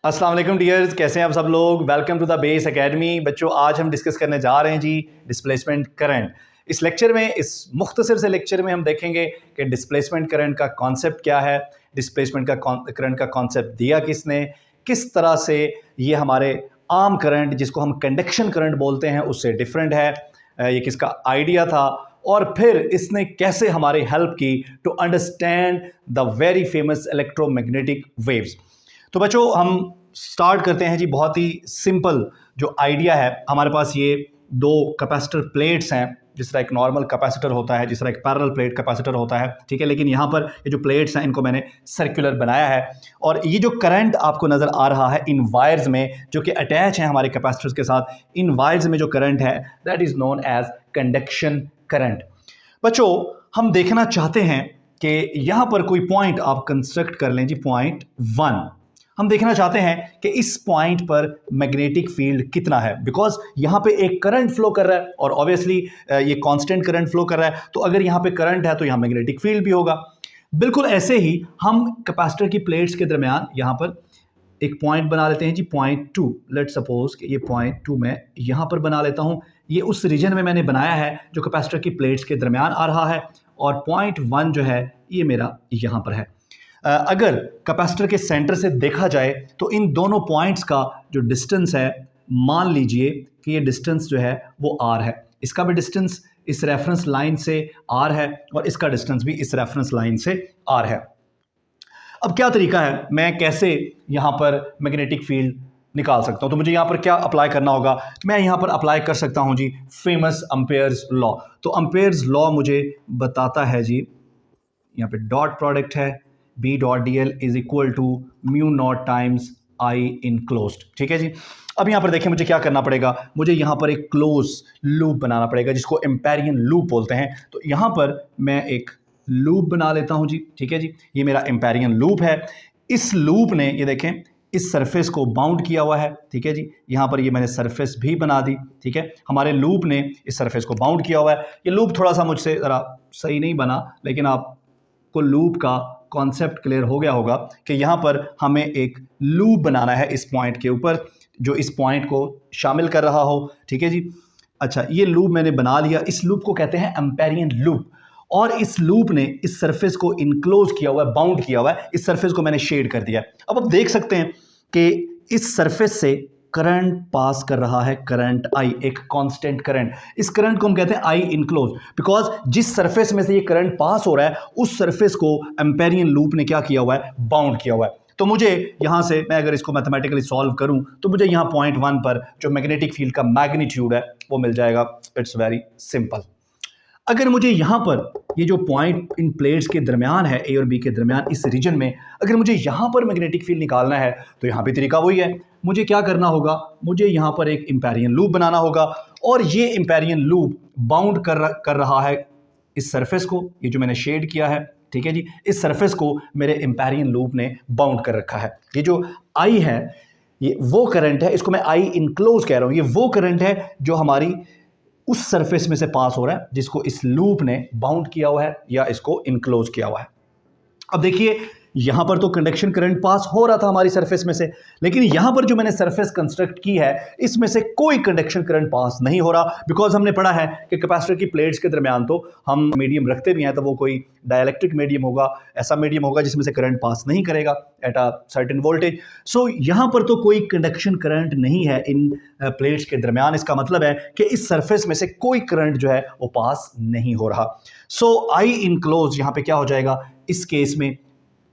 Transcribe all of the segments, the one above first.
अस्सलाम वालेकुम डियर्स, कैसे हैं आप सब लोग। Welcome to the base academy. बच्चों, आज हम डिस्कस करने जा रहे हैं जी डिस्प्लेसमेंट करंट। इस लेक्चर में, इस मुख्तसर से लेक्चर में हम देखेंगे कि डिस्प्लेसमेंट करंट का कॉन्सेप्ट क्या है, डिस्प्लेसमेंट का करंट का कॉन्सेप्ट दिया किसने, किस तरह से ये हमारे आम करंट जिसको हम कंडक्शन करंट बोलते हैं उससे डिफरेंट है, ये किसका आइडिया था, और फिर इसने कैसे हमारी हेल्प की to understand the very famous electromagnetic waves. तो बच्चों, हम स्टार्ट करते हैं जी। बहुत ही सिंपल जो आइडिया है, हमारे पास ये दो कैपेसिटर प्लेट्स हैं। जिस तरह एक नॉर्मल कैपेसिटर होता है, जिस तरह एक पैरेलल प्लेट कैपेसिटर होता है, ठीक है। लेकिन यहाँ पर ये जो प्लेट्स हैं इनको मैंने सर्कुलर बनाया है, और ये जो करंट आपको नज़र आ रहा है इन वायर्स में जो कि अटैच हैं हमारे कैपेसिटर्स के साथ, इन वायर्स में जो करंट है that is known as conduction current. बच्चों, हम देखना चाहते हैं कि यहाँ पर कोई पॉइंट आप कंस्ट्रक्ट कर लें जी, पॉइंट 1। हम देखना चाहते हैं कि इस पॉइंट पर मैग्नेटिक फील्ड कितना है, बिकॉज यहाँ पे एक करंट फ्लो कर रहा है और ऑब्वियसली ये कांस्टेंट करंट फ्लो कर रहा है, तो अगर यहाँ पे करंट है तो यहाँ मैग्नेटिक फील्ड भी होगा। बिल्कुल ऐसे ही हम कैपेसिटर की प्लेट्स के दरमियान यहाँ पर एक पॉइंट बना लेते हैं जी, पॉइंट 2। लेट सपोज कि ये पॉइंट 2 मैं यहाँ पर बना लेता हूँ। ये उस रीजन में मैंने बनाया है जो कैपेसिटर की प्लेट्स के दरमियान आ रहा है, और पॉइंट 1 जो है ये मेरा यहाँ पर है। अगर कैपेसिटर के सेंटर से देखा जाए तो इन दोनों पॉइंट्स का जो डिस्टेंस है, मान लीजिए कि ये डिस्टेंस जो है वो r है। इसका भी डिस्टेंस इस रेफरेंस लाइन से r है और इसका डिस्टेंस भी इस रेफरेंस लाइन से r है। अब क्या तरीका है, मैं कैसे यहाँ पर मैग्नेटिक फील्ड निकाल सकता हूँ? तो मुझे यहाँ पर क्या अप्लाई करना होगा? मैं यहाँ पर अप्लाई कर सकता हूँ जी फेमस अम्पेयर्स लॉ। तो अम्पेयर्स लॉ मुझे बताता है जी, यहाँ पे डॉट प्रोडक्ट है, B dot D L is equal to mu naught times I enclosed. ठीक है जी। अब यहाँ पर देखिए मुझे क्या करना पड़ेगा, मुझे यहाँ पर एक क्लोज लूप बनाना पड़ेगा जिसको एम्पेरियन लूप बोलते हैं। तो यहाँ पर मैं एक लूप बना लेता हूँ जी। ठीक है जी, ये मेरा एम्पेरियन लूप है। इस लूप ने, ये देखें, इस सरफेस को बाउंड किया हुआ है। ठीक है जी, यहाँ पर ये मैंने सरफेस भी बना दी। ठीक है, हमारे लूप ने इस सरफेस को बाउंड किया हुआ है। ये लूप थोड़ा सा मुझसे ज़रा सही नहीं बना, लेकिन आपको लूप का कॉन्सेप्ट क्लियर हो गया होगा कि यहाँ पर हमें एक लूप बनाना है इस पॉइंट के ऊपर जो इस पॉइंट को शामिल कर रहा हो। ठीक है जी। अच्छा, ये लूप मैंने बना लिया। इस लूप को कहते हैं एम्पेरियन लूप, और इस लूप ने इस सरफेस को इनक्लोज किया हुआ है, बाउंड किया हुआ है। इस सरफेस को मैंने शेड कर दिया। अब आप देख सकते हैं कि इस सरफेस से करंट पास कर रहा है, करंट आई, एक कांस्टेंट करंट। इस करंट को हम कहते हैं आई इनक्लोज, बिकॉज जिस सरफेस में से ये करंट पास हो रहा है उस सरफेस को एम्पेरियन लूप ने क्या किया हुआ है, बाउंड किया हुआ है। तो मुझे यहाँ से, मैं अगर इसको मैथमेटिकली सॉल्व करूँ तो मुझे यहाँ पॉइंट 1 पर जो मैग्नेटिक फील्ड का मैग्नीट्यूड है वो मिल जाएगा। It's very simple. अगर मुझे यहाँ पर ये जो पॉइंट इन प्लेट्स के दरमियान है, ए और बी के दरमियान, इस रीजन में अगर मुझे यहाँ पर मैग्नेटिक फील्ड निकालना है तो यहाँ भी तरीका वही है। मुझे क्या करना होगा, मुझे यहाँ पर एक एम्पेरियन लूप बनाना होगा, और ये एम्पेरियन लूप बाउंड कर रहा है इस सरफेस को, ये जो मैंने शेड किया है। ठीक है जी, इस सरफेस को मेरे एम्पेरियन लूप ने बाउंड कर रखा है। ये जो आई है ये वो करंट है, इसको मैं आई इनक्लोज कह रहा हूँ। ये वो करंट है जो हमारी उस सरफेस में से पास हो रहा है जिसको इस लूप ने बाउंड किया हुआ है या इसको इनक्लोज किया हुआ है। अब देखिए, यहां पर तो कंडक्शन करंट पास हो रहा था हमारी सरफेस में से, लेकिन यहां पर जो मैंने सरफेस कंस्ट्रक्ट की है इसमें से कोई कंडक्शन करंट पास नहीं हो रहा, बिकॉज हमने पढ़ा है कि कैपेसिटर की प्लेट्स के दरमियान तो हम मीडियम रखते भी हैं, तो वो कोई डाइलेक्ट्रिक मीडियम होगा, ऐसा मीडियम होगा जिसमें से करंट पास नहीं करेगा एट अ सर्टेन वोल्टेज। सो यहां पर तो कोई कंडक्शन करंट नहीं है इन प्लेट्स के दरमियान। इसका मतलब है कि इस सरफेस में से कोई करंट जो है वो पास नहीं हो रहा। सो आई इनक्लोज यहाँ पे क्या हो जाएगा, इस केस में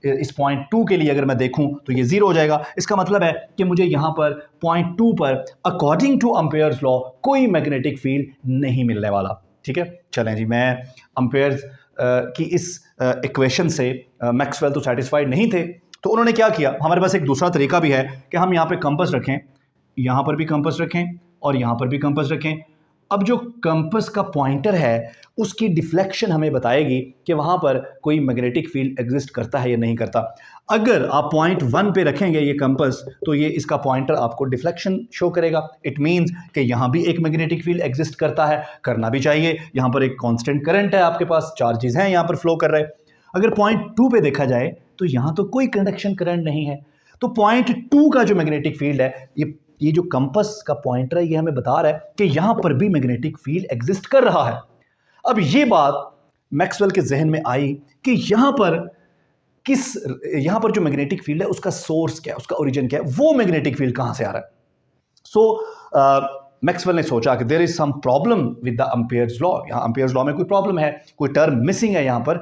इस पॉइंट 2 के लिए अगर मैं देखूं तो ये 0 हो जाएगा। इसका मतलब है कि मुझे यहां पर पॉइंट 2 पर अकॉर्डिंग टू अम्पेयर्स लॉ कोई मैग्नेटिक फील्ड नहीं मिलने वाला। ठीक है, चलें जी। मैं अम्पेयर्स की इस इक्वेशन से मैक्सवेल तो सेटिस्फाइड नहीं थे, तो उन्होंने क्या किया, हमारे पास एक दूसरा तरीका भी है कि हम यहाँ पे कंपास रखें, यहाँ पर भी कंपास रखें और यहाँ पर भी कंपास रखें। अब जो कंपास का पॉइंटर है उसकी डिफ्लेक्शन हमें बताएगी कि वहाँ पर कोई मैग्नेटिक फील्ड एग्जिस्ट करता है या नहीं करता। अगर आप पॉइंट 1 पे रखेंगे ये कंपास, तो ये इसका पॉइंटर आपको डिफ्लेक्शन शो करेगा। इट मीन्स कि यहाँ भी एक मैग्नेटिक फील्ड एग्जिस्ट करता है, करना भी चाहिए। यहाँ पर एक कांस्टेंट करंट है, आपके पास चार्जेस हैं यहाँ पर फ्लो कर रहे हैं। अगर पॉइंट 2 पे देखा जाए तो यहाँ तो कोई कंडक्शन करंट नहीं है, तो पॉइंट 2 का जो मैग्नेटिक फील्ड है, ये जो कंपास का पॉइंटर है, ये हमें बता रहा है कि यहां पर भी मैग्नेटिक फील्ड एग्जिस्ट कर रहा है। अब ये बात मैक्सवेल के जहन में आई कि यहां पर जो मैग्नेटिक फील्ड है उसका सोर्स क्या है, उसका ओरिजिन क्या है, वो मैग्नेटिक फील्ड कहां से आ रहा है। सो मैक्सवेल ने सोचा कि there is some problem with the ampere's law. यहाँ एम्पियर्स लॉ में कोई प्रॉब्लम है, कोई टर्म मिसिंग है यहाँ पर।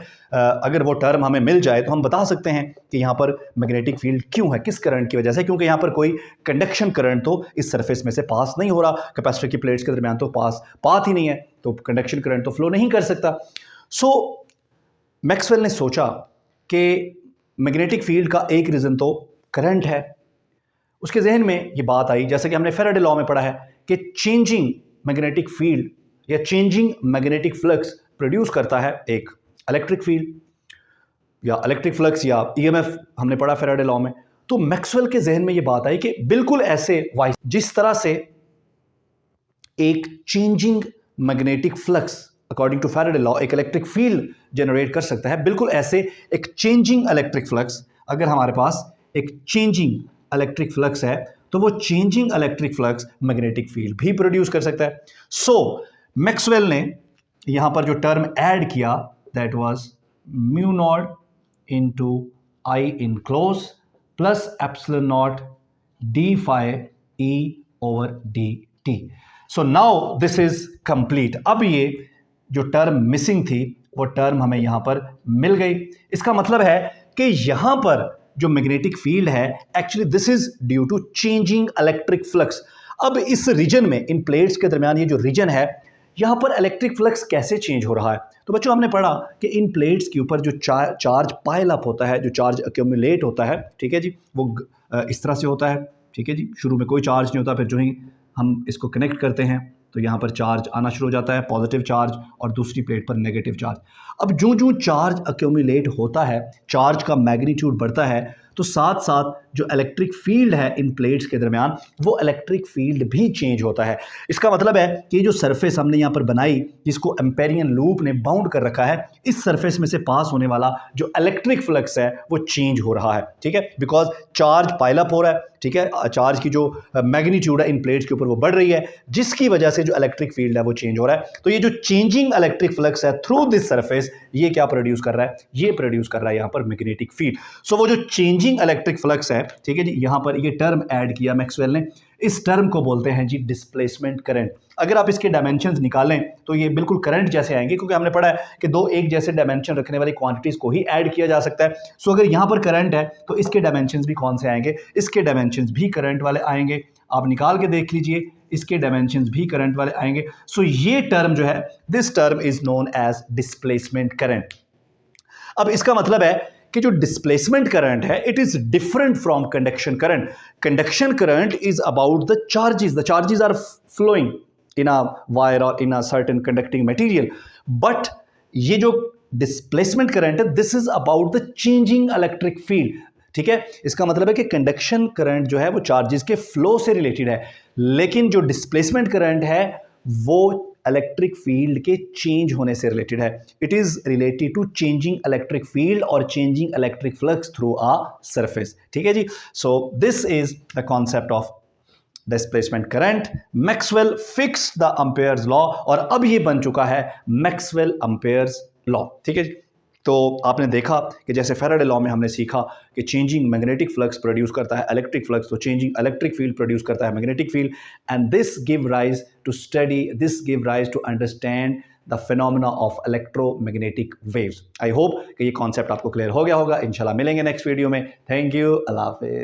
अगर वो टर्म हमें मिल जाए तो हम बता सकते हैं कि यहाँ पर मैग्नेटिक फील्ड क्यों है, किस करंट की वजह से। क्योंकि यहाँ पर कोई कंडक्शन करंट तो इस सरफेस में से पास नहीं हो रहा, कैपेसिटर की प्लेट्स के दरमियान तो पाथ ही नहीं है, तो कंडक्शन करंट तो फ्लो नहीं कर सकता। सो मैक्सवेल ने सोचा कि मैग्नेटिक फील्ड का एक रीज़न तो करंट है। उसके जहन में ये बात आई, जैसे कि हमने फेराडे लॉ में पढ़ा है कि चेंजिंग मैग्नेटिक फील्ड या चेंजिंग मैग्नेटिक फ्लक्स प्रोड्यूस करता है एक इलेक्ट्रिक फील्ड या इलेक्ट्रिक फ्लक्स या ईएमएफ, हमने पढ़ा फेराडे लॉ में। तो मैक्सवेल के जहन में ये बात आई कि बिल्कुल ऐसे जिस तरह से एक changing magnetic flux according to Faraday law एक इलेक्ट्रिक फील्ड जनरेट कर सकता है, बिल्कुल ऐसे एक चेंजिंग इलेक्ट्रिक फ्लक्स, अगर हमारे पास एक चेंजिंग इलेक्ट्रिक फ्लक्स है तो वो changing electric flux magnetic field भी प्रोड्यूस कर सकता है। सो मैक्सवेल ने यहां पर जो टर्म ऐड किया that was mu naught into I enclose plus epsilon naught D phi E over D T. So now this is complete. अब ये जो टर्म मिसिंग थी वो टर्म हमें यहां पर मिल गई। इसका मतलब है कि यहां पर जो मैग्नेटिक फील्ड है actually this is due to changing electric flux. अब इस रीजन में, इन प्लेट्स के दरमियान ये जो रीजन है, यहां पर इलेक्ट्रिक फ्लक्स कैसे चेंज हो रहा है। तो बच्चों हमने पढ़ा कि इन प्लेट्स के ऊपर जो चार्ज पाइल अप होता है, जो चार्ज एक्यूमुलेट होता है, ठीक है जी, वो इस तरह से होता है, ठीक है जी। शुरू में कोई चार्ज नहीं होता, फिर जो ही हम इसको कनेक्ट करते हैं तो यहाँ पर चार्ज आना शुरू हो जाता है, पॉजिटिव चार्ज, और दूसरी प्लेट पर नेगेटिव चार्ज। अब जो चार्ज एक्यूमुलेट होता है, चार्ज का मैग्नीट्यूड बढ़ता है, तो साथ साथ जो इलेक्ट्रिक फील्ड है इन प्लेट्स के दरमियान, वो इलेक्ट्रिक फील्ड भी चेंज होता है। इसका मतलब है कि जो सरफेस हमने यहाँ पर बनाई, जिसको एम्पेरियन लूप ने बाउंड कर रखा है, इस सरफेस में से पास होने वाला जो इलेक्ट्रिक फ्लक्स है वो चेंज हो रहा है, ठीक है, बिकॉज चार्ज पाइल अप हो रहा है, ठीक है। चार्ज की जो मैग्नीट्यूड है इन प्लेट्स के ऊपर वो बढ़ रही है, जिसकी वजह से जो इलेक्ट्रिक फील्ड है वो चेंज हो रहा है। तो ये जो चेंजिंग इलेक्ट्रिक फ्लक्स है थ्रू दिस सरफेस, ये क्या प्रोड्यूस कर रहा है, ये प्रोड्यूस कर रहा है यहाँ पर मैग्नेटिक फील्ड। सो वो जो चेंजिंग इलेक्ट्रिक फ्लक्स है, ठीक है जी, यहाँ पर ये टर्म ऐड किया मैक्सवेल ने, इस टर्म को बोलते हैं जी डिस्प्लेसमेंट करंट। अगर आप इसके डायमेंशंस निकालें तो ये बिल्कुल करंट जैसे आएंगे, क्योंकि हमने पढ़ा है कि दो एक जैसे डायमेंशन रखने वाली क्वांटिटीज को ही ऐड किया जा सकता है। सो अगर यहाँ पर करंट है तो इसके डायमेंशंस भी कौन से आएंगे, इसके डायमेंशंस भी करंट वाले आएंगे। आप निकाल के देख लीजिए, इसके डायमेंशंस भी करंट वाले आएंगे। सो ये टर्म जो है, this term is known as displacement current. अब इसका मतलब है कि जो डिस्प्लेसमेंट करंट है, it is different from conduction current. Conduction current is about the charges are flowing in a wire और in a certain conducting material, but ये जो डिस्प्लेसमेंट करंट है, this is about the changing electric field, ठीक है। इसका मतलब है कि कंडक्शन करंट जो है वो चार्जेस के फ्लो से रिलेटेड है, लेकिन जो डिस्प्लेसमेंट करंट है वो इलेक्ट्रिक फील्ड के चेंज होने से रिलेटेड है। It is related to changing electric field और changing electric flux through a surface, ठीक है जी। So this is the concept of displacement current. Maxwell fix the Ampere's law, और अब ये बन चुका है मैक्सवेल एम्पेयर्स लॉ, ठीक है जी। तो आपने देखा कि जैसे फेराडे लॉ में हमने सीखा कि चेंजिंग मैग्नेटिक फ्लक्स प्रोड्यूस करता है इलेक्ट्रिक फ्लक्स, तो चेंजिंग इलेक्ट्रिक फील्ड प्रोड्यूस करता है magnetic field, and this give rise to understand the phenomena of electromagnetic waves. I hope कि ये कॉन्सेप्ट आपको क्लियर हो गया होगा। इंशाल्लाह मिलेंगे नेक्स्ट वीडियो में। थैंक यू, अल्लाह हाफिज़।